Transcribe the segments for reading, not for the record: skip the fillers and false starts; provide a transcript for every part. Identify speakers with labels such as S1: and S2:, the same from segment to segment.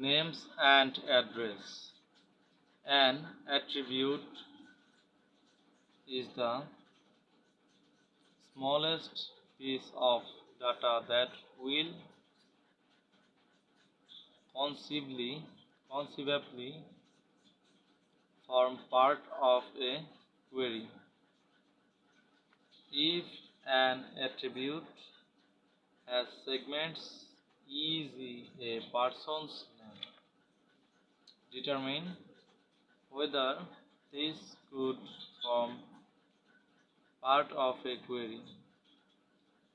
S1: Names and address. An attribute is the smallest piece of data that will conceivably form part of a query. If an attribute has segments, e.g. a person's name, determine whether this could form part of a query.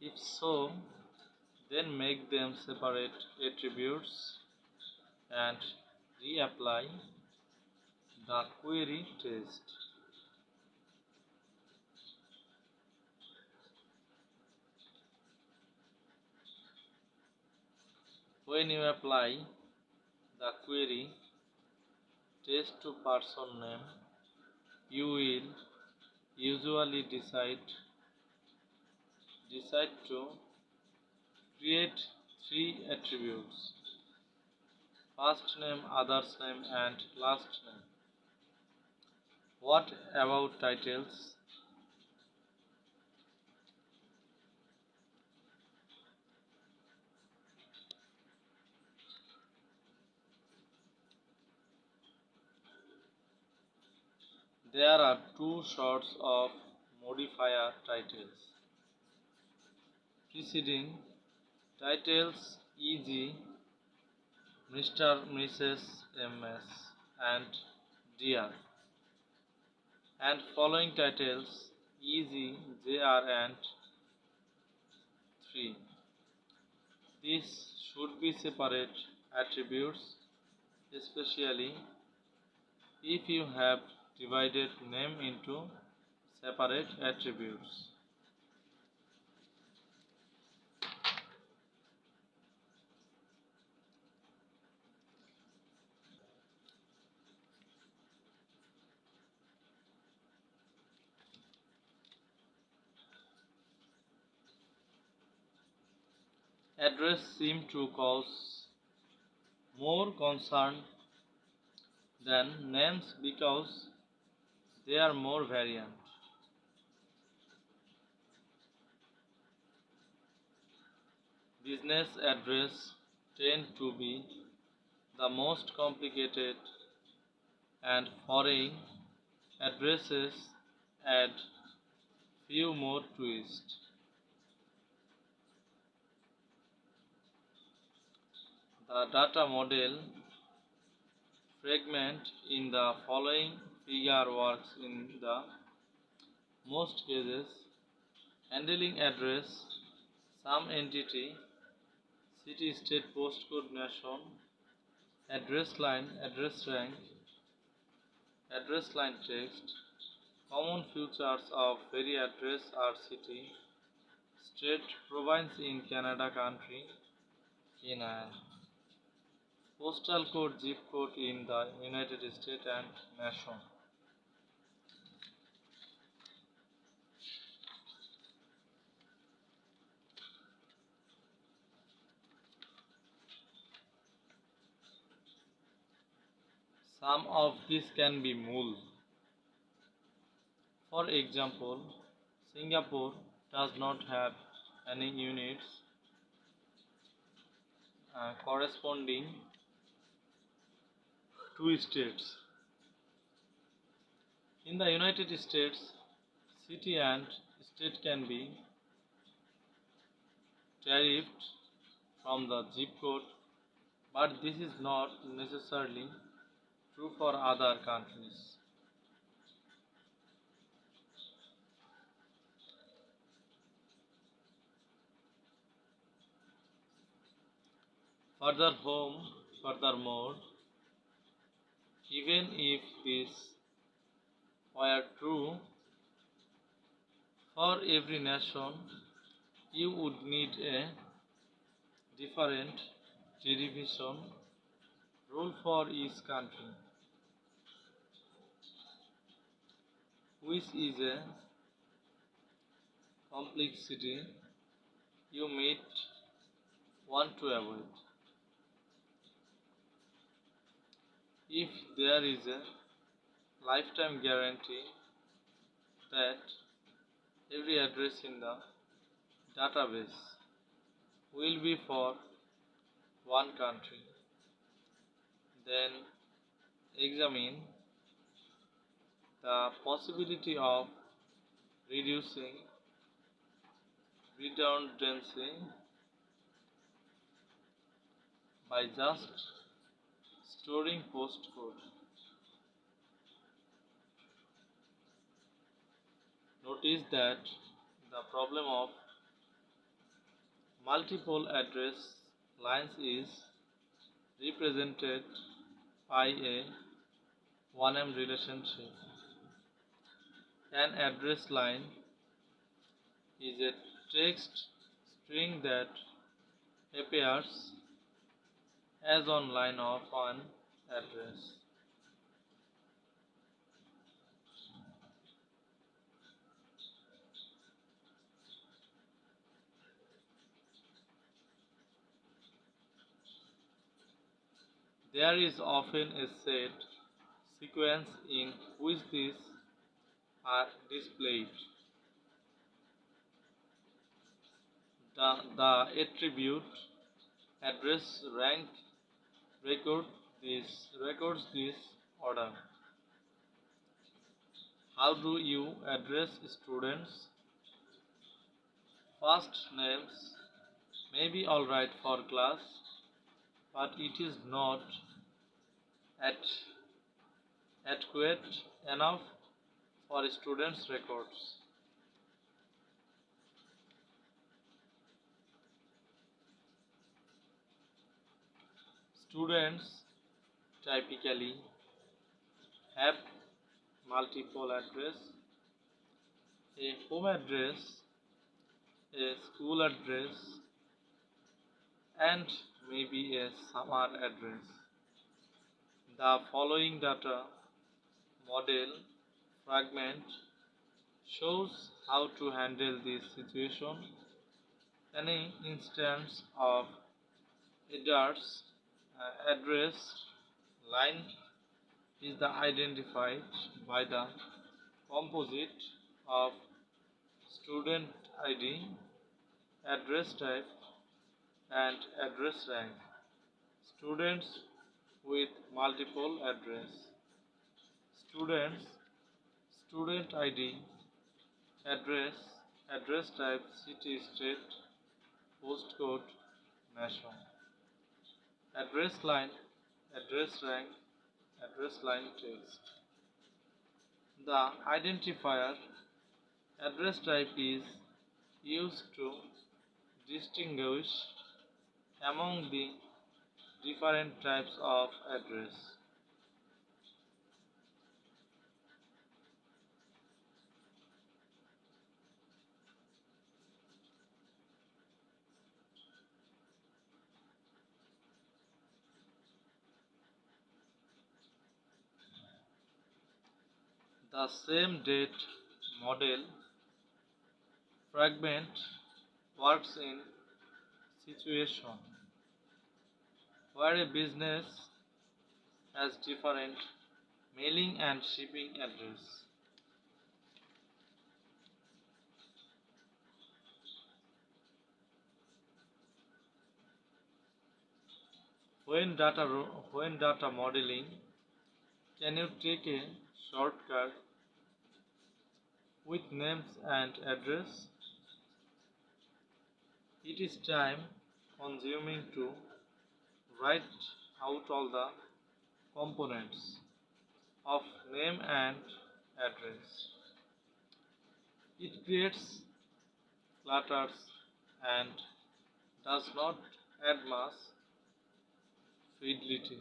S1: If so, then make them separate attributes and reapply the query test. When you apply the query test to person name, you will usually decide to create three attributes: first name, other's name, and last name. What about titles? There are two sorts of modifier titles: preceding titles, e.g. Mr., Mrs., Ms., and Dr., and following titles, e.g. Jr. and 3. These should be separate attributes, especially if you have divided name into separate attributes. Address seem to cause more concern than names because they are more variant. Business address tend to be the most complicated, and foreign addresses add few more twists. The data model fragment in the following figure works in the most cases: handling address, some entity, city, state, postcode, nation, address line, address rank, address line text. Common features of very address are city, state, province in Canada, country in Ireland, postal code, zip code in the United States, and nation. Some of these can be mul. For example, Singapore does not have any units corresponding to states. In the United States, city and state can be derived from the zip code, but this is not necessarily true for other countries. Furthermore, even if this were true for every nation, you would need a different derivation rule for each country, which is a complexity you might want to avoid. if there is a lifetime guarantee that every address in the database will be for one country, then examine the possibility of reducing redundancy by just storing postcode. Notice that the problem of multiple address lines is represented by a 1M relationship. An address line is a text string that appears as on line of an address. There is often a set sequence in which these are displayed. The attribute address rank records this order. How do you address students? First names may be alright for class, but it is not at adequate enough for students' records. Students typically have multiple address, a home address, a school address, and maybe a summer address. The following data model fragment shows how to handle this situation. Any instance of Adar's address line is identified by the composite of student ID, address type, and address rank. Students with multiple address. Students, student ID, address, address type, city, state, postcode, nation. Address line, address rank, address line text. The identifier address type is used to distinguish among the different types of address. The same date model fragment works in situation where a business has different mailing and shipping address. When data modeling, can you take a shortcut with names and address? It is time consuming to write out all the components of name and address. It creates clutters and does not add much fidelity.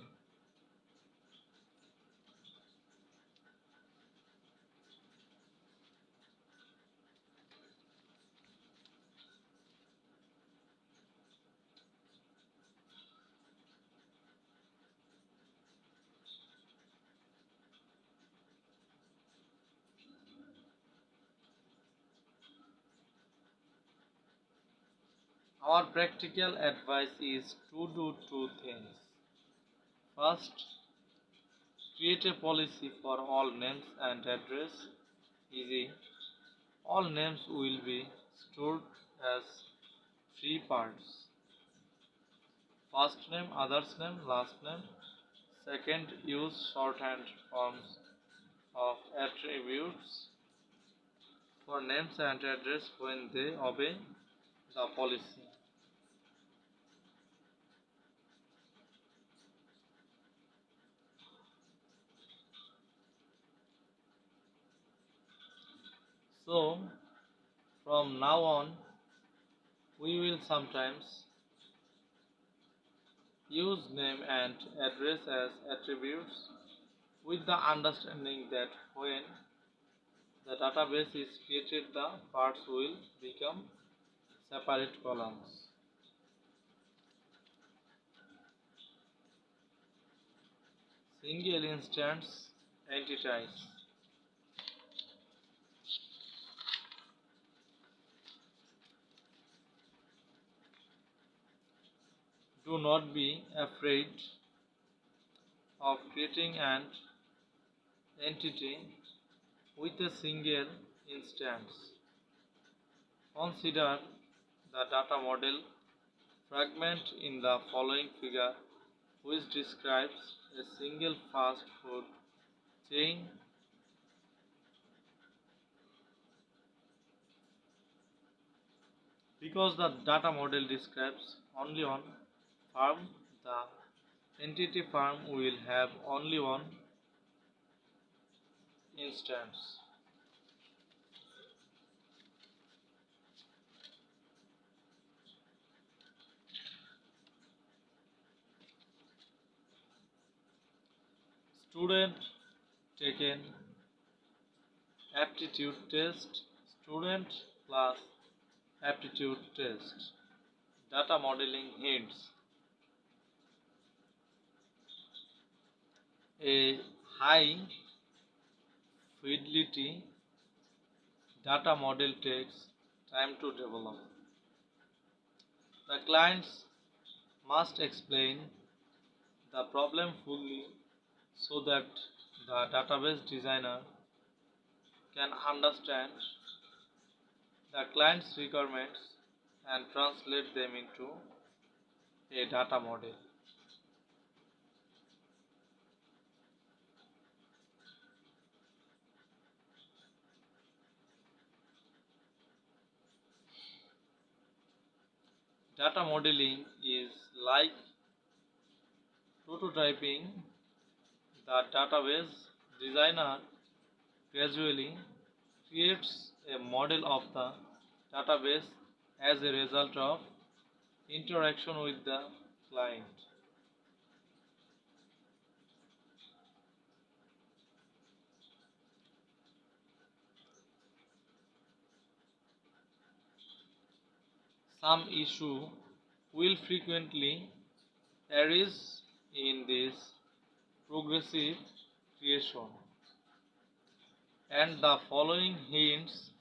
S1: Our practical advice is to do two things. First, create a policy for all names and address. Easy. All names will be stored as three parts: first name, other's name, last name. Second, use shorthand forms of attributes for names and address when they obey the policy. So, from now on, we will sometimes use name and address as attributes with the understanding that when the database is created, the parts will become separate columns. Single instance entities. Do not be afraid of creating an entity with a single instance. Consider the data model fragment in the following figure, which describes a single fast food chain. Because the data model describes only one farm, the entity farm will have only one instance. Student taken aptitude test, student plus aptitude test. Data modeling hints. A high fidelity data model takes time to develop. The clients must explain the problem fully so that the database designer can understand the client's requirements and translate them into a data model. Data modeling is like prototyping. The database designer gradually creates a model of the database as a result of interaction with the client. Some issue will frequently arise in this progressive creation, and the following hints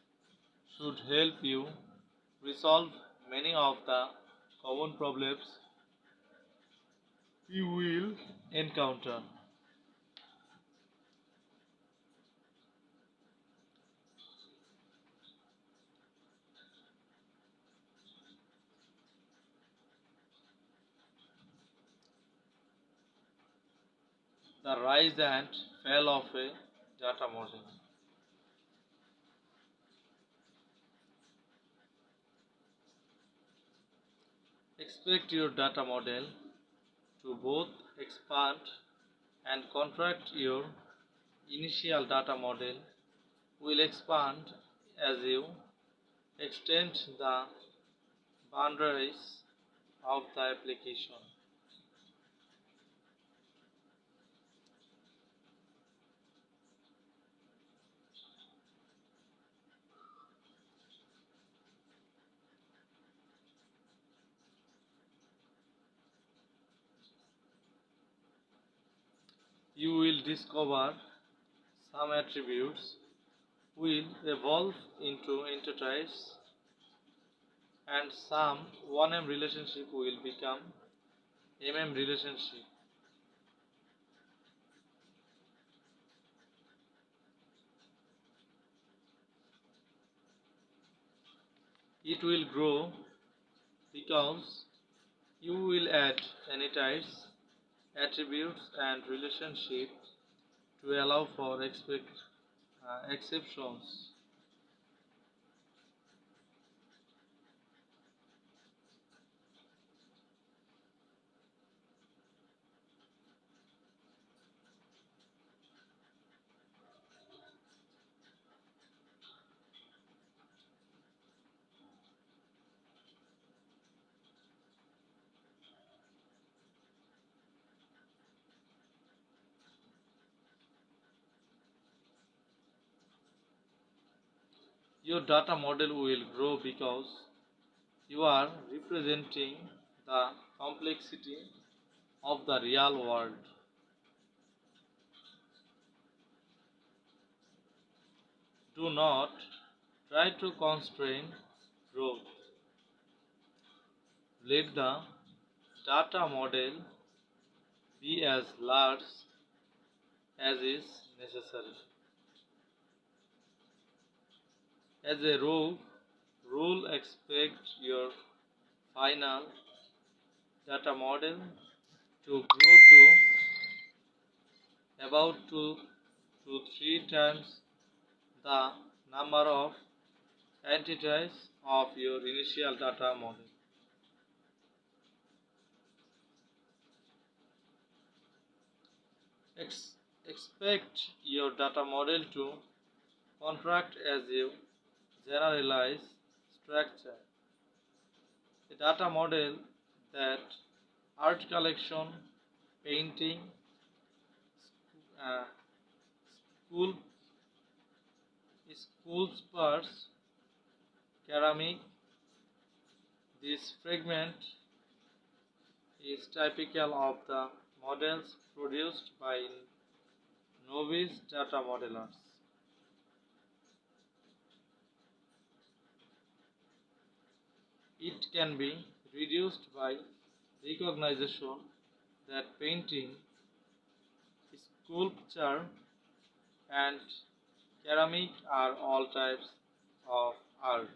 S1: should help you resolve many of the common problems you will encounter. The rise and fall of a data model. Expect your data model to both expand and contract. Your initial data model will expand as you extend the boundaries of the application. You will discover some attributes will evolve into entities and some 1M relationship will become MM relationship. It will grow because you will add entities, attributes, and relationships to allow for exceptions. Your data model will grow because you are representing the complexity of the real world. Do not try to constrain growth. Let the data model be as large as is necessary. As a rule expect your final data model to grow to about 2 to 3 times the number of entities of your initial data model. Expect your data model to contract as you generalize structure. A data model that art collection, painting, uh, school, school spurs, ceramic. This fragment is typical of the models produced by novice data modelers. It can be reduced by recognition that painting, sculpture, and ceramic are all types of art.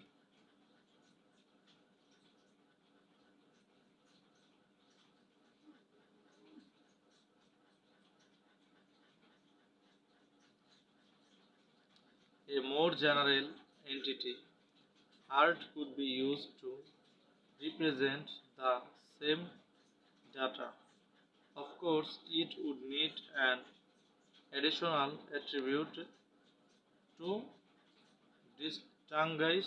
S1: A more general entity, art could be used to represent the same data. Of course, it would need an additional attribute to distinguish,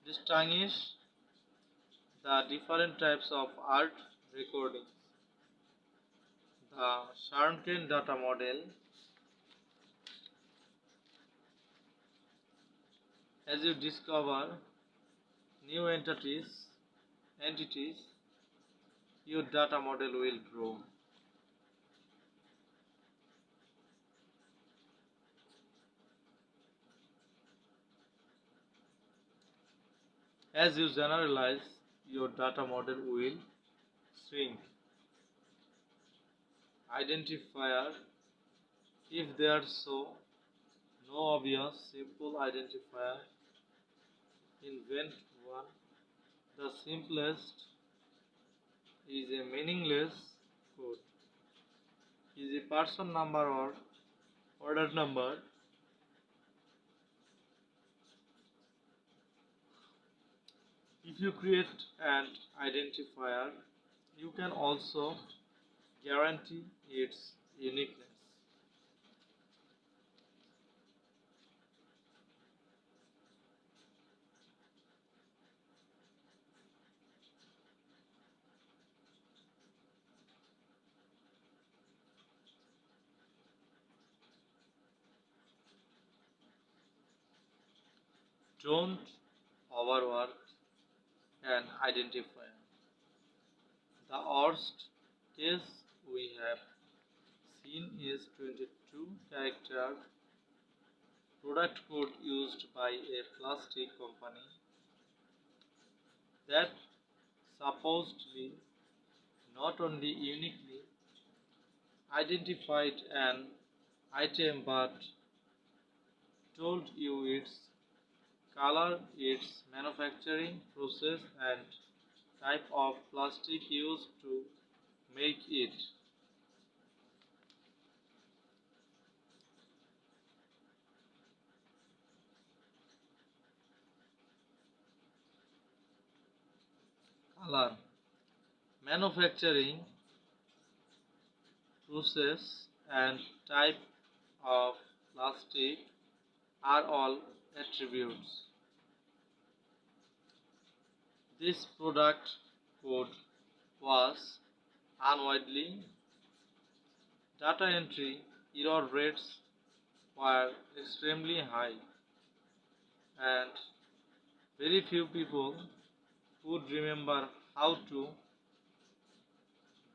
S1: distinguish the different types of art recordings. The Sharnken data model, as you discover new entities, your data model will grow. As you generalize, your data model will shrink. Identifier, if there are no obvious simple identifier, invent one. The simplest is a meaningless code. Is a person number or order number. If you create an identifier, you can also guarantee its uniqueness. Don't overwork an identifier. The worst case we have seen is 22 character product code used by a plastic company that supposedly not only uniquely identified an item but told you its color, its manufacturing process, and type of plastic used to make it. Color, manufacturing process, and type of plastic are all attributes. This product code was unwieldy. Data entry error rates were extremely high, and very few people could remember how to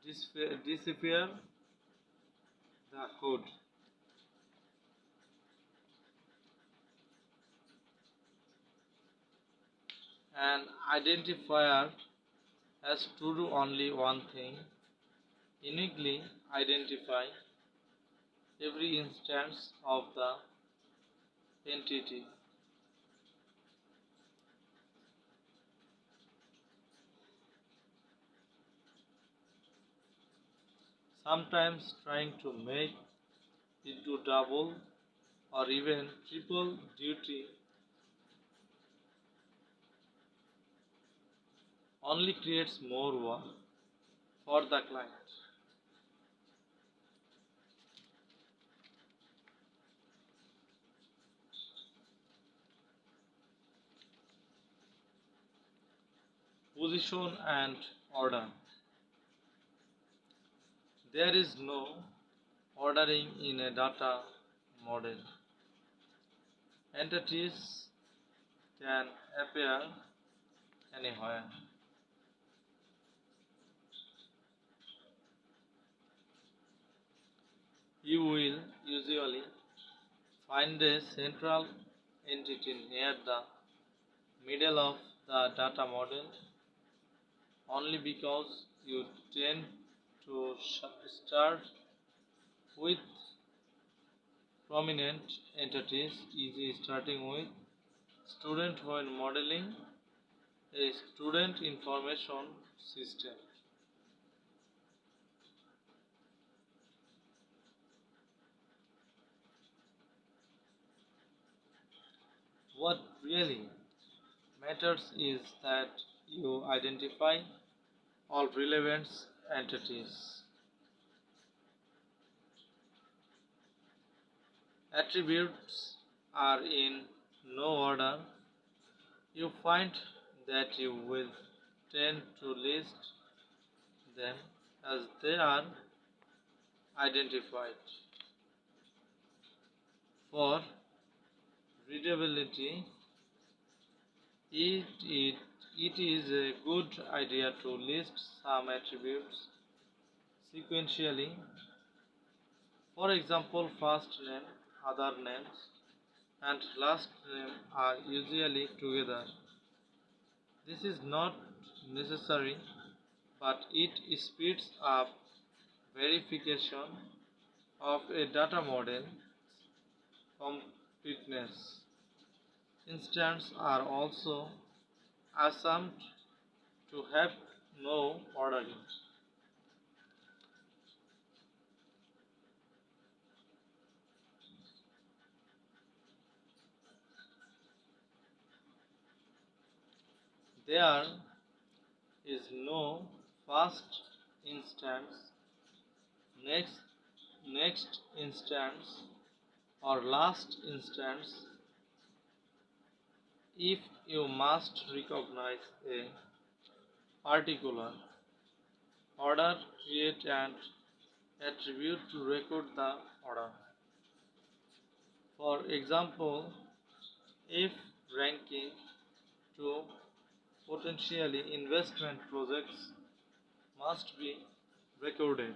S1: decipher the code. An identifier has to do only one thing: uniquely identify every instance of the entity. Sometimes trying to make it do double or even triple duty only creates more work for the client. Position and order. There is no ordering in a data model. Entities can appear anywhere. You will usually find a central entity near the middle of the data model only because you tend to start with prominent entities, e.g., starting with student when modeling a student information system. What really matters is that you identify all relevant entities. Attributes are in no order. You find that you will tend to list them as they are identified. For readability, it, it, it is a good idea to list some attributes sequentially. For example, first name, other names, and last name are usually together. This is not necessary, but it speeds up verification of a data model completeness. Instances are also assumed to have no ordering. There is no first instance, next next instance, or last instance if you must recognize a particular order, create an attribute to record the order. For example, if ranking to potentially investment projects must be recorded.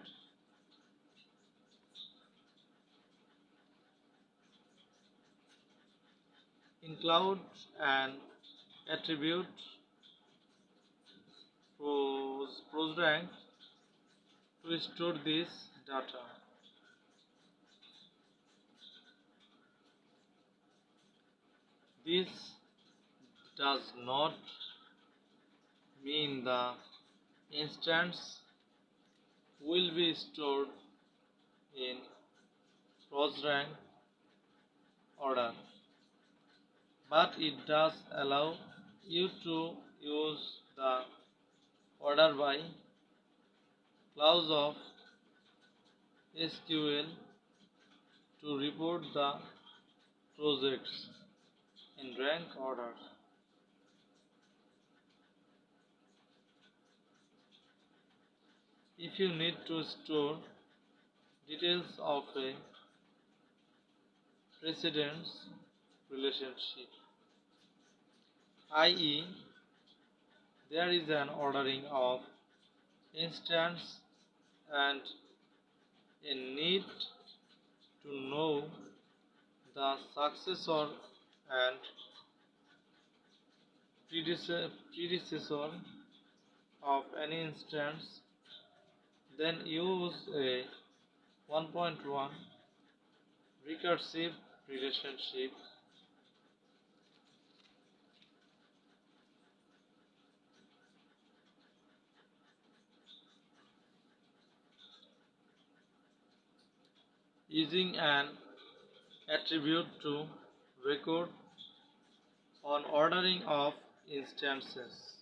S1: Include an attribute ProSrank to store this data. This does not mean the instance will be stored in first-rank order, but it does allow you to use the order by clause of SQL to report the projects in rank order. If you need to store details of a precedence relationship, i.e., there is an ordering of instance and a need to know the successor and predecessor of any instance, then use a 1.1 recursive relationship. Using an attribute to record on ordering of instances.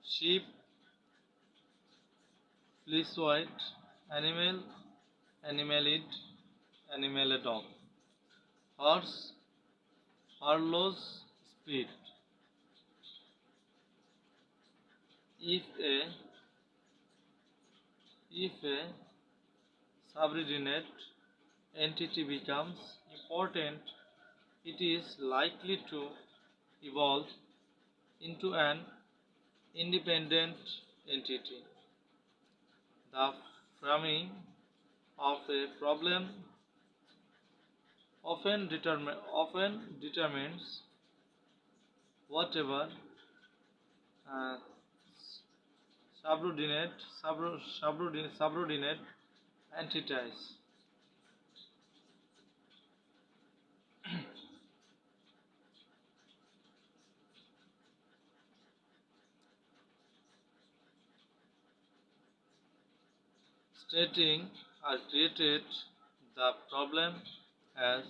S1: Sheep, fleece white, animal, animalid, animal dog. Horse, Harlow's speed. If a subordinate entity becomes important, it is likely to evolve into an independent entity. The framing of a problem often determines whatever uh, subordinate entities. Stating or created the problem as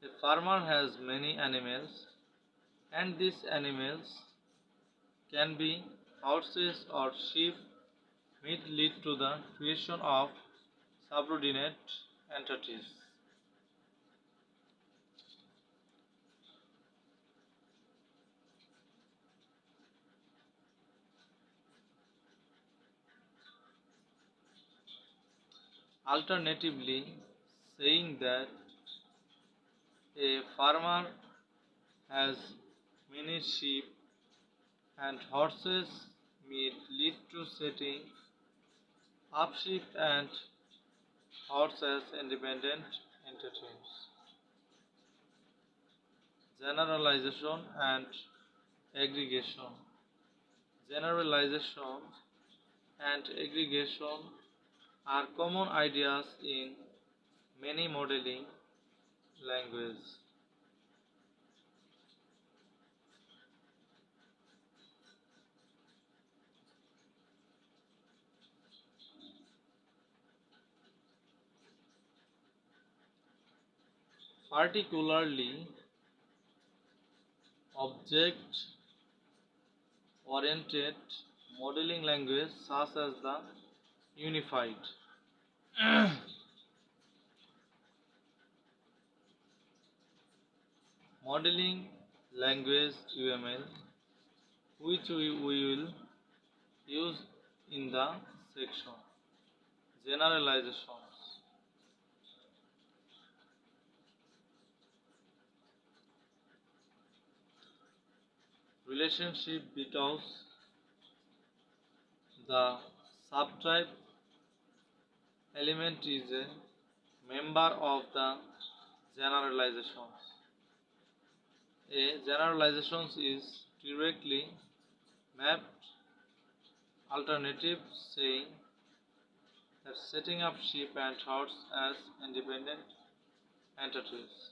S1: a farmer has many animals, and these animals can be horses or sheep, may lead to the creation of subordinate entities. Alternatively, saying that a farmer has many sheep and horses may lead to setting up sheep and horses as independent entities. Generalization and aggregation. Generalization and aggregation are common ideas in many modeling languages. Particularly, object-oriented modeling languages such as the Unified Modeling Language (UML), which we will use in the section Generalizations. Relationship because the subtype element is a member of the generalizations. A generalization is directly mapped alternative saying that setting up ship and horse as independent entities.